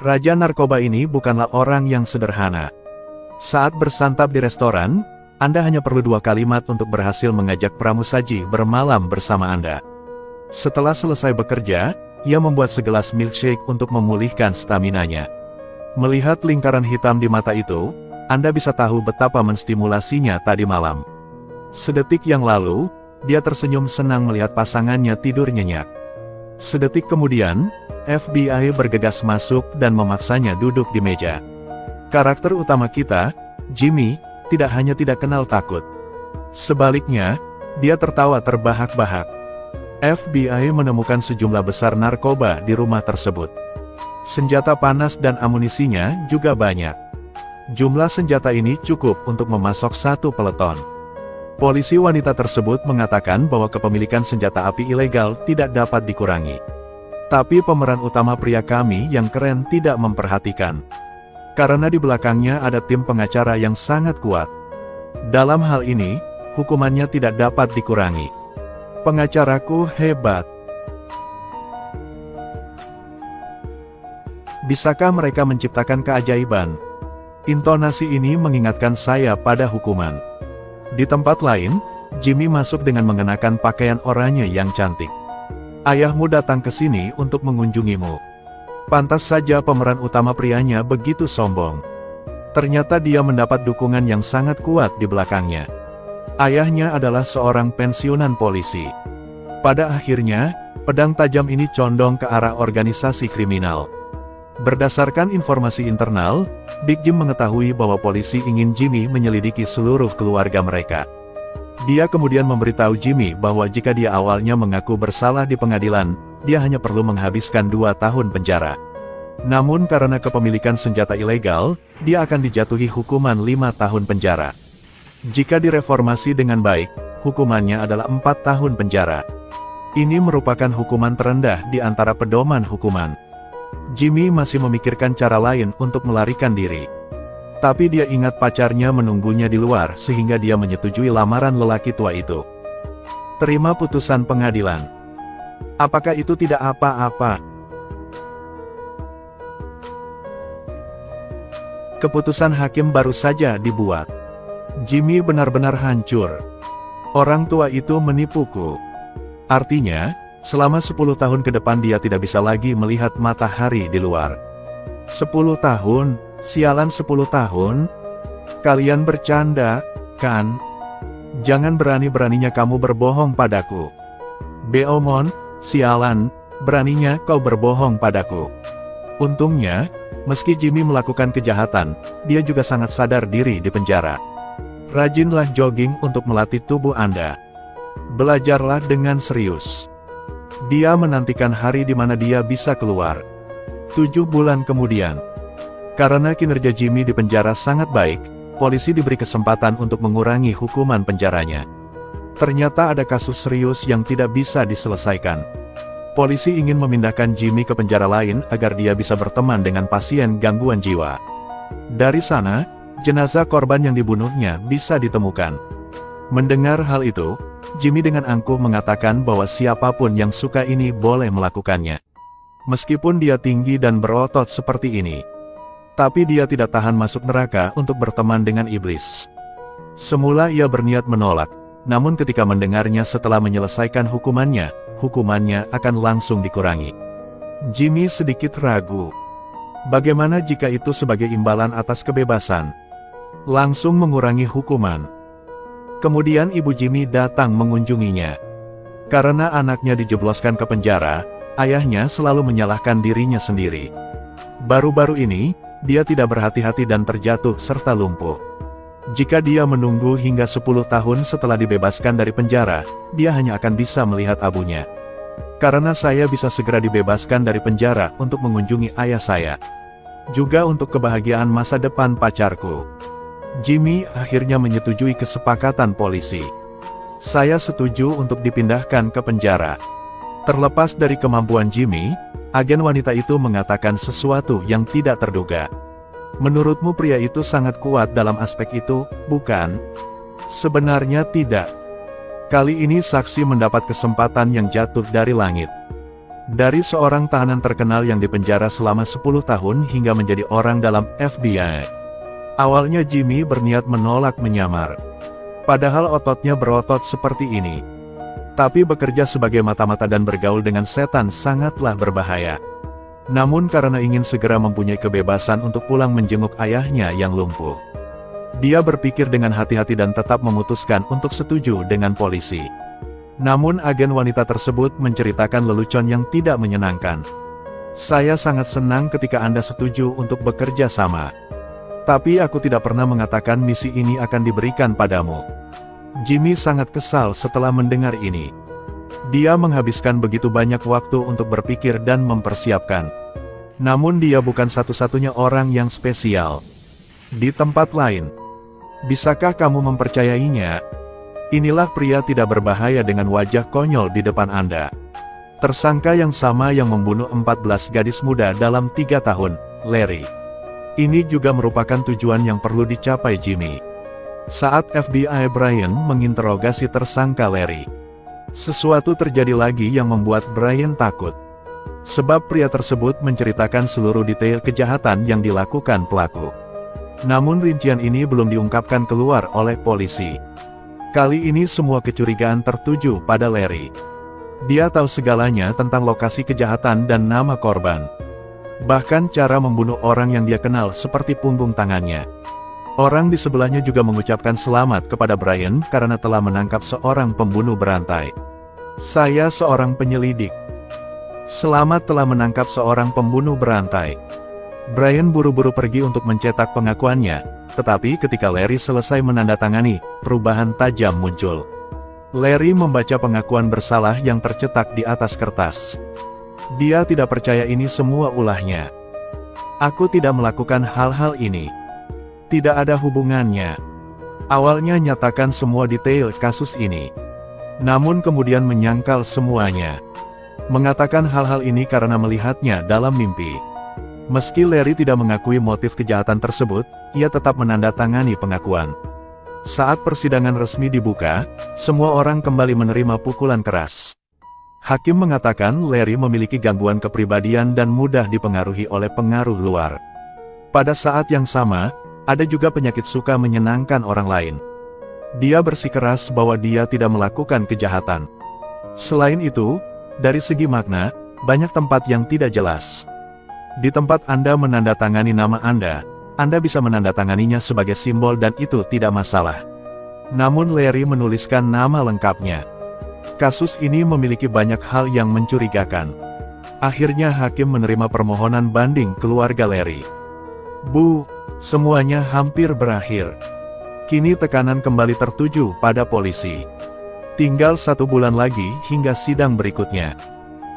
Raja narkoba ini bukanlah orang yang sederhana. Saat bersantap di restoran, Anda hanya perlu 2 kalimat untuk berhasil mengajak pramusaji bermalam bersama Anda. Setelah selesai bekerja, ia membuat segelas milkshake untuk memulihkan staminanya. Melihat lingkaran hitam di mata itu, Anda bisa tahu betapa menstimulasinya tadi malam. Sedetik yang lalu, dia tersenyum senang melihat pasangannya tidur nyenyak. Sedetik kemudian, FBI bergegas masuk dan memaksanya duduk di meja. Karakter utama kita, Jimmy, tidak hanya tidak kenal takut. Sebaliknya, dia tertawa terbahak-bahak. FBI menemukan sejumlah besar narkoba di rumah tersebut. Senjata panas dan amunisinya juga banyak. Jumlah senjata ini cukup untuk memasok 1 peleton. Polisi wanita tersebut mengatakan bahwa kepemilikan senjata api ilegal tidak dapat dikurangi. Tapi pemeran utama pria kami yang keren tidak memperhatikan. Karena di belakangnya ada tim pengacara yang sangat kuat. Dalam hal ini, hukumannya tidak dapat dikurangi. Pengacaraku hebat. Bisakah mereka menciptakan keajaiban? Intonasi ini mengingatkan saya pada hukuman. Di tempat lain, Jimmy masuk dengan mengenakan pakaian oranye yang cantik. Ayahmu datang ke sini untuk mengunjungimu. Pantas saja pemeran utama prianya begitu sombong. Ternyata dia mendapat dukungan yang sangat kuat di belakangnya. Ayahnya adalah seorang pensiunan polisi. Pada akhirnya, pedang tajam ini condong ke arah organisasi kriminal. Berdasarkan informasi internal, Big Jim mengetahui bahwa polisi ingin Jimmy menyelidiki seluruh keluarga mereka. Dia kemudian memberitahu Jimmy bahwa jika dia awalnya mengaku bersalah di pengadilan, dia hanya perlu menghabiskan 2 tahun penjara. Namun karena kepemilikan senjata ilegal, dia akan dijatuhi hukuman 5 tahun penjara. Jika direformasi dengan baik, hukumannya adalah 4 tahun penjara. Ini merupakan hukuman terendah di antara pedoman hukuman. Jimmy masih memikirkan cara lain untuk melarikan diri. Tapi dia ingat pacarnya menunggunya di luar sehingga dia menyetujui lamaran lelaki tua itu. Terima putusan pengadilan. Apakah itu tidak apa-apa? Keputusan hakim baru saja dibuat. Jimmy benar-benar hancur. Orang tua itu menipuku. Artinya, selama 10 tahun ke depan dia tidak bisa lagi melihat matahari di luar. 10 tahun? Sialan 10 tahun? Kalian bercanda, kan? Jangan berani-beraninya kamu berbohong padaku. Beomon, sialan, beraninya kau berbohong padaku. Untungnya, meski Jimmy melakukan kejahatan, dia juga sangat sadar diri di penjara. Rajinlah jogging untuk melatih tubuh Anda. Belajarlah dengan serius. Dia menantikan hari di mana dia bisa keluar. 7 bulan kemudian. Karena kinerja Jimmy di penjara sangat baik, polisi diberi kesempatan untuk mengurangi hukuman penjaranya. Ternyata ada kasus serius yang tidak bisa diselesaikan. Polisi ingin memindahkan Jimmy ke penjara lain agar dia bisa berteman dengan pasien gangguan jiwa. Dari sana, jenazah korban yang dibunuhnya bisa ditemukan. Mendengar hal itu, Jimmy dengan angkuh mengatakan bahwa siapapun yang suka ini boleh melakukannya. Meskipun dia tinggi dan berotot seperti ini. Tapi dia tidak tahan masuk neraka untuk berteman dengan iblis. Semula ia berniat menolak, namun ketika mendengarnya setelah menyelesaikan hukumannya akan langsung dikurangi. Jimmy sedikit ragu. Bagaimana jika itu sebagai imbalan atas kebebasan? Langsung mengurangi hukuman. Kemudian ibu Jimmy datang mengunjunginya. Karena anaknya dijebloskan ke penjara, ayahnya selalu menyalahkan dirinya sendiri. Baru-baru ini, dia tidak berhati-hati dan terjatuh serta lumpuh. Jika dia menunggu hingga 10 tahun setelah dibebaskan dari penjara, dia hanya akan bisa melihat abunya. Karena saya bisa segera dibebaskan dari penjara untuk mengunjungi ayah saya. Juga untuk kebahagiaan masa depan pacarku. Jimmy akhirnya menyetujui kesepakatan polisi. Saya setuju untuk dipindahkan ke penjara. Terlepas dari kemampuan Jimmy, agen wanita itu mengatakan sesuatu yang tidak terduga. Menurutmu pria itu sangat kuat dalam aspek itu, bukan? Sebenarnya tidak. Kali ini saksi mendapat kesempatan yang jatuh dari langit. Dari seorang tahanan terkenal yang dipenjara selama 10 tahun hingga menjadi orang dalam FBI. Awalnya Jimmy berniat menolak menyamar. Padahal ototnya berotot seperti ini. Tapi bekerja sebagai mata-mata dan bergaul dengan setan sangatlah berbahaya. Namun karena ingin segera mempunyai kebebasan untuk pulang menjenguk ayahnya yang lumpuh, dia berpikir dengan hati-hati dan tetap memutuskan untuk setuju dengan polisi. Namun agen wanita tersebut menceritakan lelucon yang tidak menyenangkan. "Saya sangat senang ketika Anda setuju untuk bekerja sama. Tapi aku tidak pernah mengatakan misi ini akan diberikan padamu." Jimmy sangat kesal setelah mendengar ini. Dia menghabiskan begitu banyak waktu untuk berpikir dan mempersiapkan. Namun dia bukan satu-satunya orang yang spesial. Di tempat lain, bisakah kamu mempercayainya? Inilah pria tidak berbahaya dengan wajah konyol di depan Anda. Tersangka yang sama yang membunuh 14 gadis muda dalam 3 tahun, Larry. Ini juga merupakan tujuan yang perlu dicapai Jimmy. Saat FBI Brian menginterogasi tersangka Larry, sesuatu terjadi lagi yang membuat Brian takut. Sebab pria tersebut menceritakan seluruh detail kejahatan yang dilakukan pelaku. Namun rincian ini belum diungkapkan keluar oleh polisi. Kali ini semua kecurigaan tertuju pada Larry. Dia tahu segalanya tentang lokasi kejahatan dan nama korban. Bahkan cara membunuh orang yang dia kenal seperti punggung tangannya. Orang di sebelahnya juga mengucapkan selamat kepada Brian karena telah menangkap seorang pembunuh berantai. "Saya seorang penyelidik. Selamat telah menangkap seorang pembunuh berantai." Brian buru-buru pergi untuk mencetak pengakuannya, tetapi ketika Larry selesai menandatangani, perubahan tajam muncul. Larry membaca pengakuan bersalah yang tercetak di atas kertas. Dia tidak percaya ini semua ulahnya. "Aku tidak melakukan hal-hal ini. Tidak ada hubungannya." Awalnya nyatakan semua detail kasus ini. Namun kemudian menyangkal semuanya. Mengatakan hal-hal ini karena melihatnya dalam mimpi. Meski Larry tidak mengakui motif kejahatan tersebut, ia tetap menandatangani pengakuan. Saat persidangan resmi dibuka, semua orang kembali menerima pukulan keras. Hakim mengatakan Larry memiliki gangguan kepribadian dan mudah dipengaruhi oleh pengaruh luar. Pada saat yang sama, ada juga penyakit suka menyenangkan orang lain. Dia bersikeras bahwa dia tidak melakukan kejahatan. Selain itu, dari segi makna, banyak tempat yang tidak jelas. Di tempat Anda menandatangani nama Anda bisa menandatanganinya sebagai simbol dan itu tidak masalah. Namun Larry menuliskan nama lengkapnya. Kasus ini memiliki banyak hal yang mencurigakan. Akhirnya hakim menerima permohonan banding keluarga Larry. Semuanya hampir berakhir. Kini tekanan kembali tertuju pada polisi. Tinggal 1 bulan lagi hingga sidang berikutnya.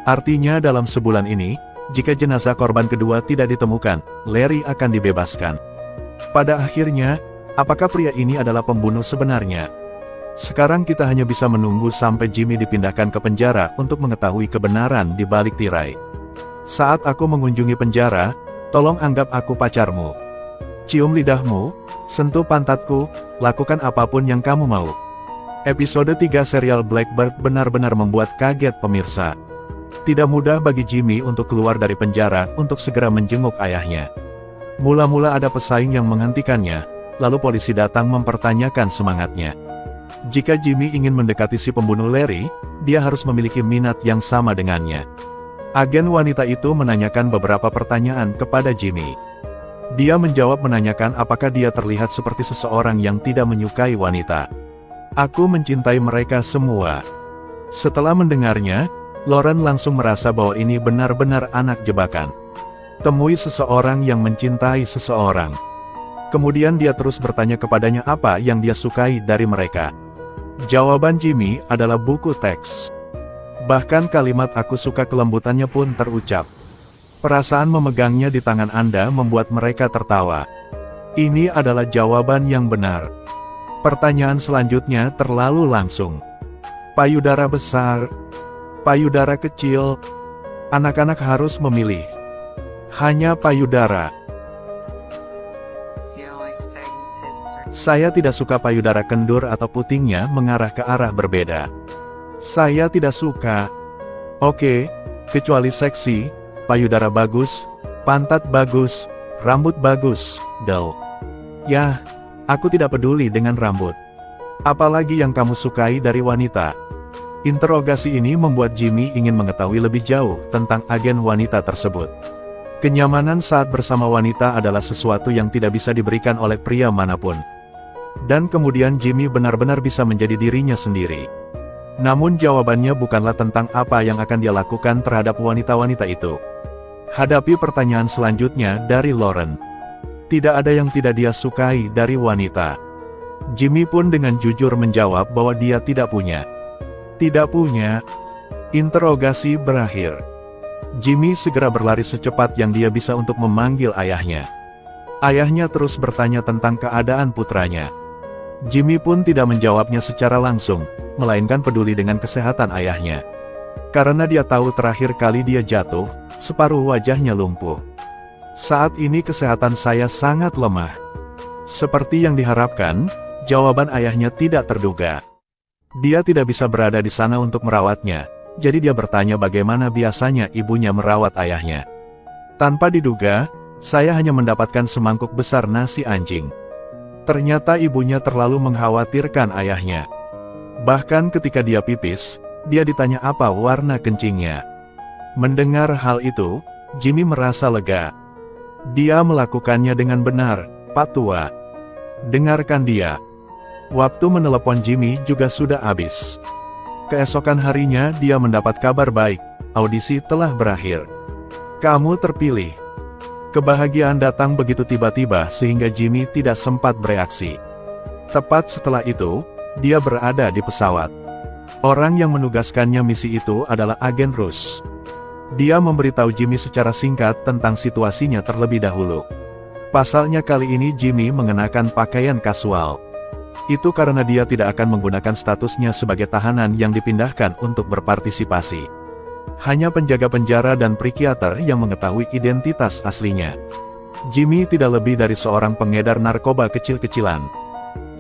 Artinya dalam sebulan ini, jika jenazah korban kedua tidak ditemukan, Larry akan dibebaskan. Pada akhirnya, apakah pria ini adalah pembunuh sebenarnya? Sekarang kita hanya bisa menunggu sampai Jimmy dipindahkan ke penjara untuk mengetahui kebenaran di balik tirai. Saat aku mengunjungi penjara, tolong anggap aku pacarmu. Cium lidahmu, sentuh pantatku, lakukan apapun yang kamu mau. Episode 3 serial Blackbird benar-benar membuat kaget pemirsa. Tidak mudah bagi Jimmy untuk keluar dari penjara untuk segera menjenguk ayahnya. Mula-mula ada pesaing yang menghentikannya, lalu polisi datang mempertanyakan semangatnya. Jika Jimmy ingin mendekati si pembunuh Larry, dia harus memiliki minat yang sama dengannya. Agen wanita itu menanyakan beberapa pertanyaan kepada Jimmy. Dia menjawab menanyakan apakah dia terlihat seperti seseorang yang tidak menyukai wanita. "Aku mencintai mereka semua." Setelah mendengarnya, Lauren langsung merasa bahwa ini benar-benar anak jebakan. Temui seseorang yang mencintai seseorang. Kemudian dia terus bertanya kepadanya apa yang dia sukai dari mereka. Jawaban Jimmy adalah buku teks. Bahkan kalimat "aku suka kelembutannya" pun terucap. Perasaan memegangnya di tangan Anda membuat mereka tertawa. Ini adalah jawaban yang benar. Pertanyaan selanjutnya terlalu langsung. Payudara besar, payudara kecil, anak-anak harus memilih. Hanya payudara. Saya tidak suka payudara kendur atau putingnya mengarah ke arah berbeda. Saya tidak suka. Oke, Kecuali seksi, payudara bagus, pantat bagus, rambut bagus, Del. Yah, aku tidak peduli dengan rambut. Apalagi yang kamu sukai dari wanita? Interogasi ini membuat Jimmy ingin mengetahui lebih jauh tentang agen wanita tersebut. Kenyamanan saat bersama wanita adalah sesuatu yang tidak bisa diberikan oleh pria manapun. Dan kemudian Jimmy benar-benar bisa menjadi dirinya sendiri. Namun jawabannya bukanlah tentang apa yang akan dia lakukan terhadap wanita-wanita itu. Hadapi pertanyaan selanjutnya dari Lauren. Tidak ada yang tidak dia sukai dari wanita. Jimmy pun dengan jujur menjawab bahwa dia tidak punya. Tidak punya. Interogasi berakhir. Jimmy segera berlari secepat yang dia bisa untuk memanggil ayahnya. Ayahnya terus bertanya tentang keadaan putranya. Jimmy pun tidak menjawabnya secara langsung, melainkan peduli dengan kesehatan ayahnya. Karena dia tahu terakhir kali dia jatuh, separuh wajahnya lumpuh. Saat ini kesehatan saya sangat lemah. Seperti yang diharapkan, jawaban ayahnya tidak terduga. Dia tidak bisa berada di sana untuk merawatnya, jadi dia bertanya bagaimana biasanya ibunya merawat ayahnya. Tanpa diduga, saya hanya mendapatkan semangkuk besar nasi anjing. Ternyata ibunya terlalu mengkhawatirkan ayahnya. Bahkan ketika dia pipis, dia ditanya apa warna kencingnya. Mendengar hal itu, Jimmy merasa lega. Dia melakukannya dengan benar, Pak Tua. Dengarkan dia. Waktu menelepon Jimmy juga sudah habis. Keesokan harinya dia mendapat kabar baik, audisi telah berakhir. Kamu terpilih. Kebahagiaan datang begitu tiba-tiba sehingga Jimmy tidak sempat bereaksi. Tepat setelah itu, dia berada di pesawat. Orang yang menugaskannya misi itu adalah agen Rus. Dia memberitahu Jimmy secara singkat tentang situasinya terlebih dahulu. Pasalnya kali ini Jimmy mengenakan pakaian kasual. Itu karena dia tidak akan menggunakan statusnya sebagai tahanan yang dipindahkan untuk berpartisipasi. Hanya penjaga penjara dan psikiater yang mengetahui identitas aslinya. Jimmy tidak lebih dari seorang pengedar narkoba kecil-kecilan.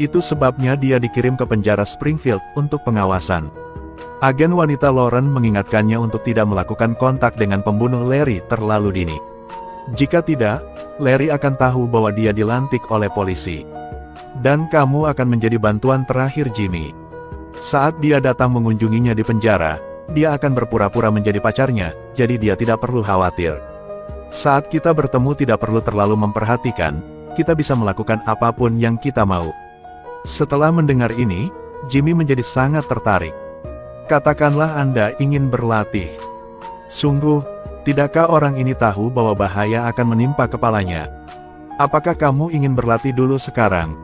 Itu sebabnya dia dikirim ke penjara Springfield untuk pengawasan. Agen wanita Lauren mengingatkannya untuk tidak melakukan kontak dengan pembunuh Larry terlalu dini. Jika tidak, Larry akan tahu bahwa dia dilantik oleh polisi. Dan kamu akan menjadi bantuan terakhir Jimmy. Saat dia datang mengunjunginya di penjara, dia akan berpura-pura menjadi pacarnya, jadi dia tidak perlu khawatir. Saat kita bertemu tidak perlu terlalu memperhatikan, kita bisa melakukan apapun yang kita mau. Setelah mendengar ini, Jimmy menjadi sangat tertarik. Katakanlah Anda ingin berlatih. Sungguh, tidakkah orang ini tahu bahwa bahaya akan menimpa kepalanya? Apakah kamu ingin berlatih dulu sekarang?